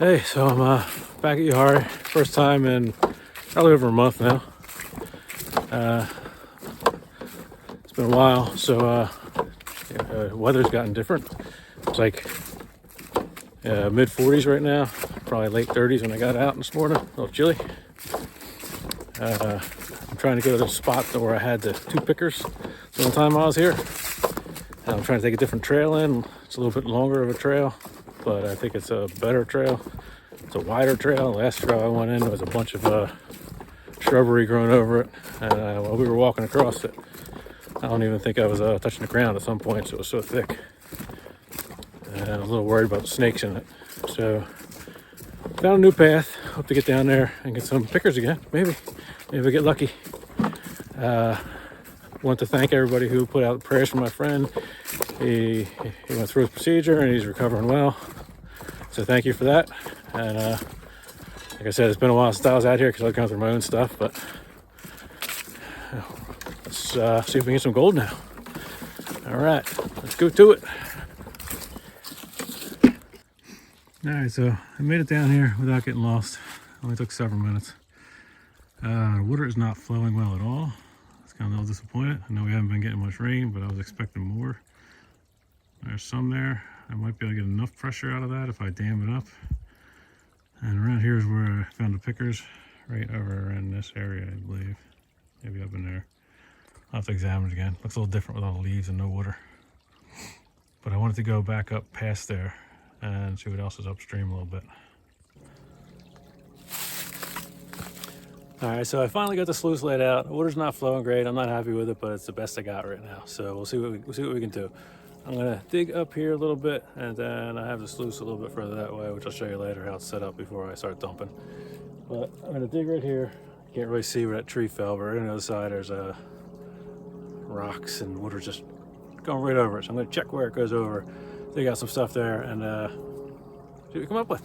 Hey, so I'm back at Uwharrie. First time in probably over a month now. It's been a while, so weather's gotten different. It's like mid 40s right now, probably late 30s when I got out this morning. A little chilly. I'm trying to go to the spot where I had the two pickers the one time I was here. And I'm trying to take a different trail in. It's a little bit longer of a trail, but I think it's a better trail. It's a wider trail. The last trail I went in was a bunch of shrubbery growing over it, and while we were walking across it, I don't even think I was touching the ground at some points. It was so thick, and I was a little worried about the snakes in it. So found a new path. Hope to get down there and get some pickers again. Maybe I get lucky. Want to thank everybody who put out prayers for my friend. He went through his procedure and he's recovering well. So thank you for that. And like I said, it's been a while since I was out here because I was going through my own stuff. But let's see if we can get some gold now. All right, let's go to it. All right, so I made it down here without getting lost. Only took several minutes. Water is not flowing well at all. It's kind of a little disappointed. I know we haven't been getting much rain, but I was expecting more. There's some there. I might be able to get enough pressure out of that if I dam it up. And around here is where I found the pickers, right over in this area, I believe. Maybe up in there. I'll have to examine it again. Looks a little different with all the leaves and no water. But I wanted to go back up past there and see what else is upstream a little bit. All right, so I finally got the sluice laid out. The water's not flowing great. I'm not happy with it, but it's the best I got right now. So we'll see what we can do. I'm gonna dig up here a little bit, and then I have the sluice a little bit further that way, which I'll show you later how it's set up before I start dumping. But I'm gonna dig right here. You can't really see where that tree fell, but right on the other side there's rocks and water just going right over it. So I'm gonna check where it goes over, dig out some stuff there, and see what we come up with.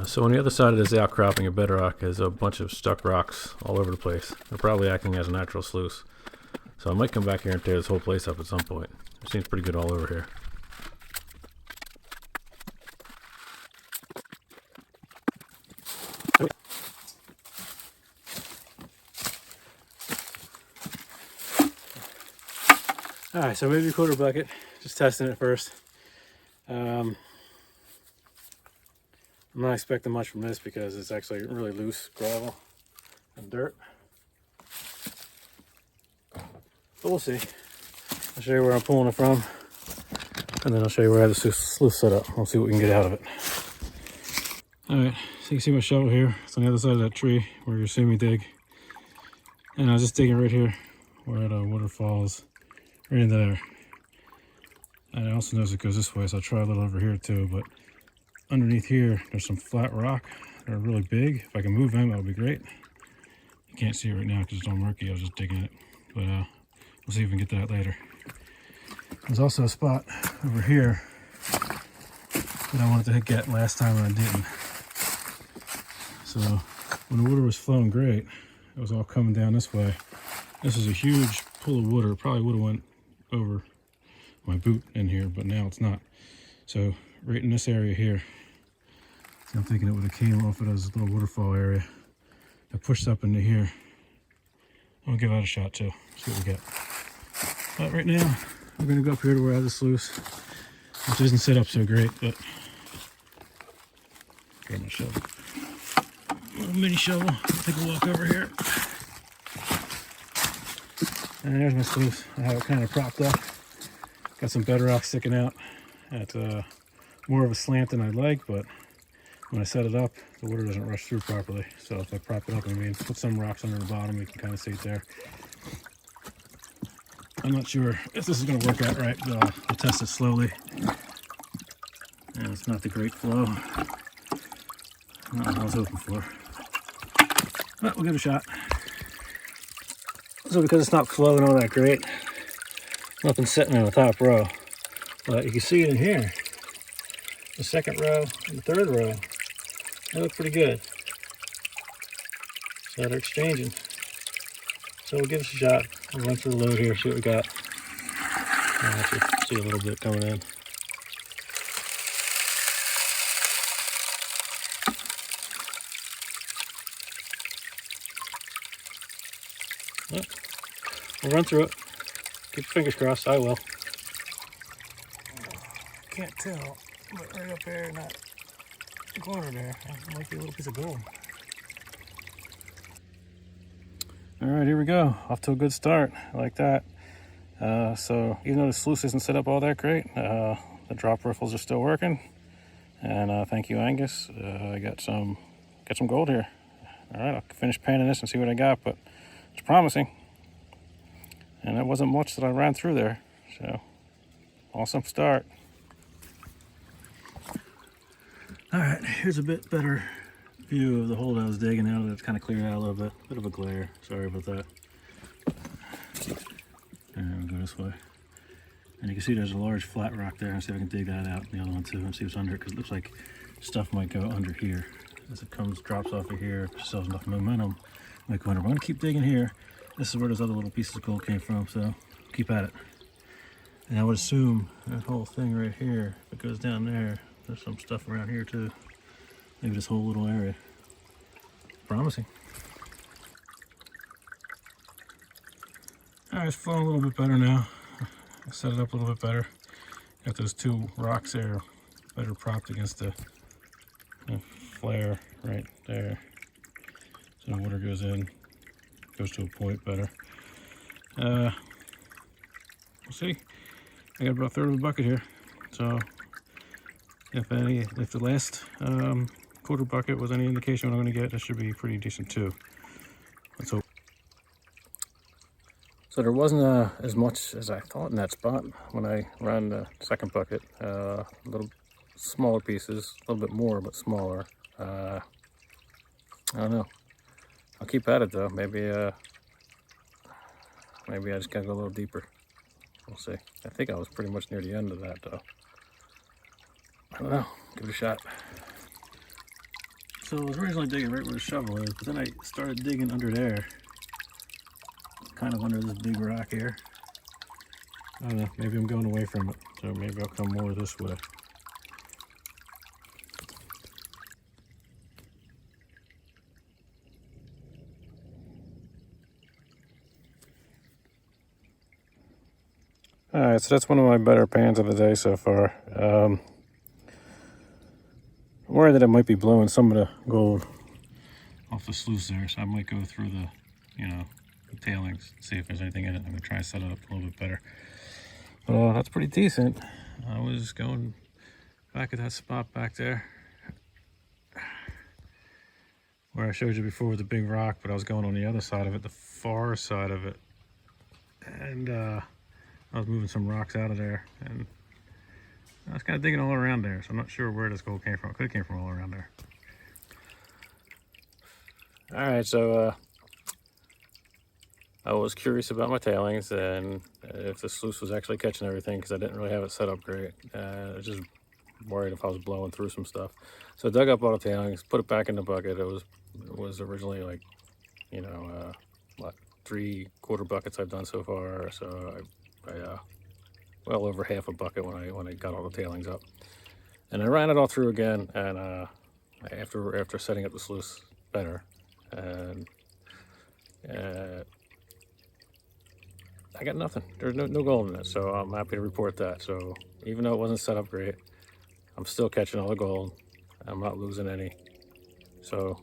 So on the other side of this outcropping of bedrock is a bunch of stuck rocks all over the place. They're probably acting as a natural sluice. So I might come back here and tear this whole place up at some point. It seems pretty good all over here. Alright, so maybe a quarter bucket. Just testing it first. I'm not expecting much from this because it's actually really loose gravel and dirt. But we'll see. I'll show you where I'm pulling it from, and then I'll show you where I have the sluice set up. We'll see what we can get out of it. Alright, so you can see my shovel here. It's on the other side of that tree where you're seeing me dig. And I was just digging right here where the water falls right into there. And I also notice it goes this way, so I'll try a little over here too. But underneath here, there's some flat rock that are really big. If I can move them, that would be great. You can't see it right now because it's all murky. I was just digging it. But we'll see if we can get that later. There's also a spot over here that I wanted to get last time and I didn't. So when the water was flowing great, it was all coming down this way. This is a huge pool of water. It probably would have went over my boot in here, but now it's not. So right in this area here, so I'm thinking it would have came off of this little waterfall area. I pushed up into here. I'll give that a shot too. See what we get. But right now, I'm gonna go up here to where I have the sluice, which isn't set up so great, but grab my shovel. Little mini shovel. Take a walk over here. And there's my sluice. I have it kind of propped up. Got some bedrock sticking out at more of a slant than I'd like, but when I set it up, the water doesn't rush through properly. So if I prop it up, I mean, put some rocks under the bottom, you can kind of see it there. I'm not sure if this is going to work out right, but I'll test it slowly. And it's not the great flow. Not what I was hoping for. But we'll give it a shot. So because it's not flowing all that great, nothing sitting in the top row. But you can see it in here. The second row and the third row, they look pretty good. So they're exchanging. So we'll give this a shot. We'll run through the load here, see what we got. I actually see a little bit coming in. Yep. We'll run through it. Keep your fingers crossed. I will. Can't tell, but right up there in that corner there, that might be a little piece of gold. All right, here we go. Off to a good start. I like that. So even though the sluice isn't set up all that great, the drop riffles are still working. And thank you, Angus. I got some gold here. All right, I'll finish panning this and see what I got, but it's promising. And that wasn't much that I ran through there, so awesome start. All right, here's a bit better view of the hole that I was digging now that it's kind of cleared out a little bit. Bit of a glare, sorry about that. And we'll go this way. And you can see there's a large flat rock there. I'll see if I can dig that out, and the other one too, and see what's under it, because it looks like stuff might go under here. As it drops off of here, if it still has enough momentum, might go under. But I'm gonna keep digging here. This is where those other little pieces of gold came from, so keep at it. And I would assume that whole thing right here, if it goes down there, there's some stuff around here too. Maybe this whole little area. Promising. All right, it's flowing a little bit better now. I set it up a little bit better. Got those two rocks there better propped against the flare right there. So the water goes in, goes to a point better. We'll see. I got about a third of a bucket here. So if the last quarter bucket was any indication what I'm going to get, this should be pretty decent too. Let's hope. So there wasn't as much as I thought in that spot when I ran the second bucket. A little smaller pieces, a little bit more, but smaller. I don't know. I'll keep at it though. Maybe I just gotta go a little deeper. We'll see. I think I was pretty much near the end of that though. I don't know. Give it a shot. So I was originally digging right where the shovel is, but then I started digging under there. Kind of under this big rock here. I don't know, maybe I'm going away from it, so maybe I'll come more this way. Alright, so that's one of my better pans of the day so far. I'm worried that it might be blowing some of the gold off the sluice there, so I might go through the, the tailings, see if there's anything in it. I'm going to try and set it up a little bit better. That's pretty decent. I was going back at that spot back there where I showed you before with the big rock, but I was going on the other side of it, the far side of it. And I was moving some rocks out of there, and I was kind of digging all around there, so I'm not sure where this gold came from. It could have came from all around there. All right, so I was curious about my tailings and if the sluice was actually catching everything, because I didn't really have it set up great. I was just worried if I was blowing through some stuff. So I dug up all the tailings, put it back in the bucket. It was originally like, what, 3 quarter buckets I've done so far. So I well over half a bucket when I got all the tailings up. And I ran it all through again, and after setting up the sluice better, and I got nothing. There's no gold in it, so I'm happy to report that. So even though it wasn't set up great, I'm still catching all the gold. I'm not losing any. So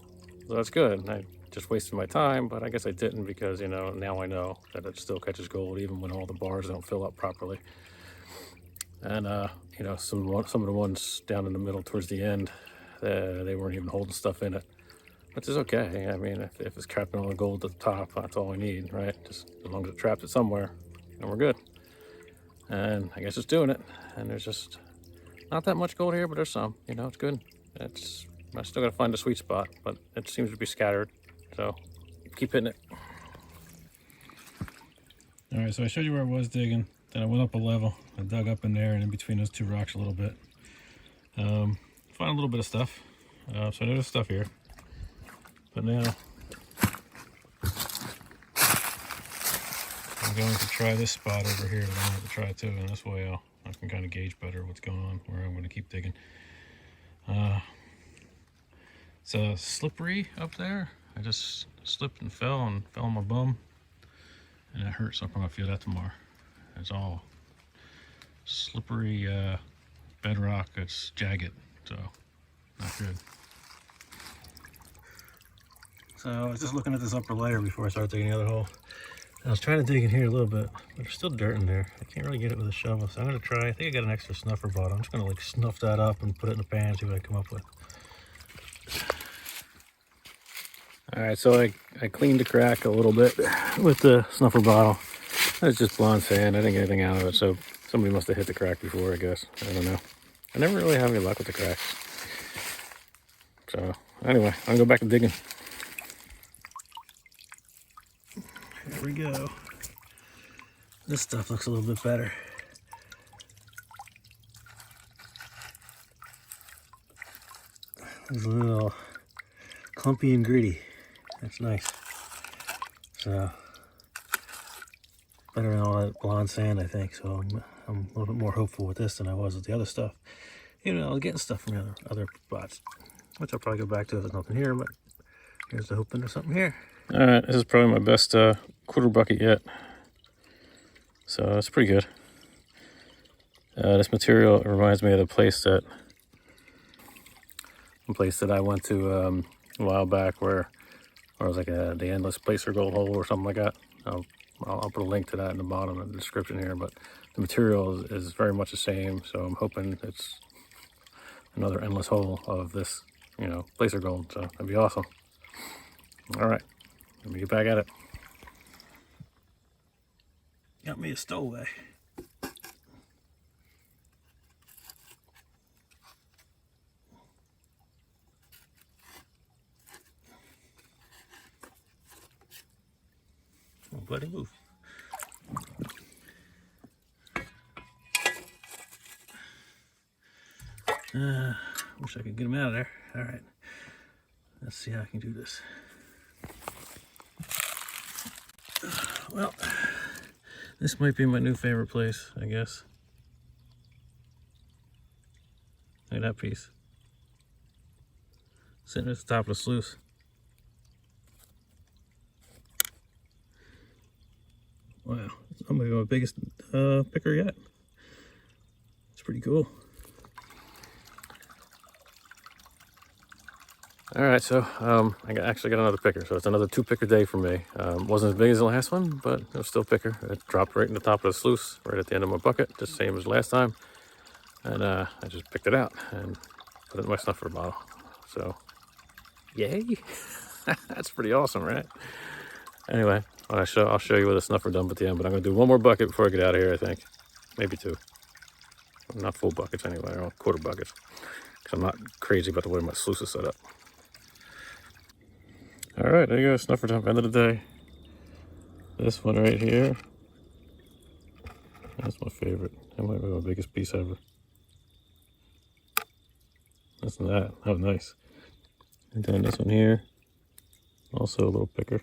that's good. I just wasted my time, but I guess I didn't, because now I know that it still catches gold even when all the bars don't fill up properly. And some of the ones down in the middle towards the end, they weren't even holding stuff in it, which is okay. I mean, if it's trapping all the gold at the top, that's all we need, right? Just as long as it traps it somewhere, and we're good. And I guess it's doing it. And there's just not that much gold here, but there's some. It's good. I still gotta find a sweet spot, but it seems to be scattered. So keep hitting it. All right, so I showed you where I was digging. Then I went up a level. I dug up in there and in between those two rocks a little bit. Found a little bit of stuff. So there's stuff here. But now, I'm going to try this spot over here that I'm going to try too, and this way I can kind of gauge better what's going on, where I'm going to keep digging. It's slippery up there. I just slipped and fell on my bum, and it hurts. I'm gonna feel that tomorrow. It's all slippery bedrock. It's jagged, so not good. So I was just looking at this upper layer before I started digging the other hole. I was trying to dig in here a little bit, but there's still dirt in there. I can't really get it with a shovel, so I'm gonna try. I think I got an extra snuffer bottle. I'm just gonna like snuff that up and put it in the pan, see what I come up with. All right, so I cleaned the crack a little bit with the snuffer bottle. It's just blonde sand. I didn't get anything out of it, so somebody must have hit the crack before, I guess. I don't know. I never really have any luck with the cracks. So anyway, I'm gonna go back to digging. There we go. This stuff looks a little bit better. It's a little clumpy and gritty. That's nice. So better than all that blonde sand, I think. So I'm a little bit more hopeful with this than I was with the other stuff. You know, I was getting stuff from other spots, which I'll probably go back to if there's nothing here. But here's the hoping there's something here. All right, this is probably my best quarter bucket yet. So it's pretty good. This material reminds me of the place that I went to a while back where it was like the endless placer gold hole or something like that. I'll put a link to that in the bottom of the description here, but the material is very much the same, so I'm hoping it's another endless hole of this, you know, placer gold, so that'd be awesome. All right, let me get back at it. Got me a stowaway. Oh, buddy, move. Wish I could get him out of there. All right, let's see how I can do this. Well, this might be my new favorite place, I guess. Look at that piece. Sitting at the top of the sluice. Wow, I'm gonna be my biggest picker yet. It's pretty cool. All right, so I actually got another picker, so it's another 2-picker day for me. Wasn't as big as the last one, but it was still a picker. It dropped right in the top of the sluice, right at the end of my bucket, just same as last time. And I just picked it out and put it in my snuffer bottle. So, yay! That's pretty awesome, right? Anyway, I'll show you with a snuffer dump at the end, but I'm gonna do one more bucket before I get out of here, I think. Maybe 2. Not full buckets anyway, or quarter buckets. Because I'm not crazy about the way my sluice is set up. All right, there you go, snuffer dump, end of the day. This one right here, that's my favorite. That might be my biggest piece ever. Listen to that, that was nice. And then this one here, also a little picker.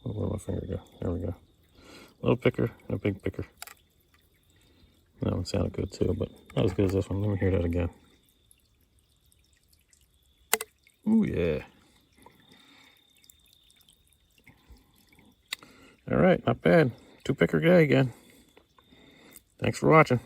Oh, where'd my finger go? There we go. Little picker and a big picker. That one sounded good too, but not as good as this one. Let me hear that again. Ooh, yeah. All right, not bad. 2-picker day again. Thanks for watching.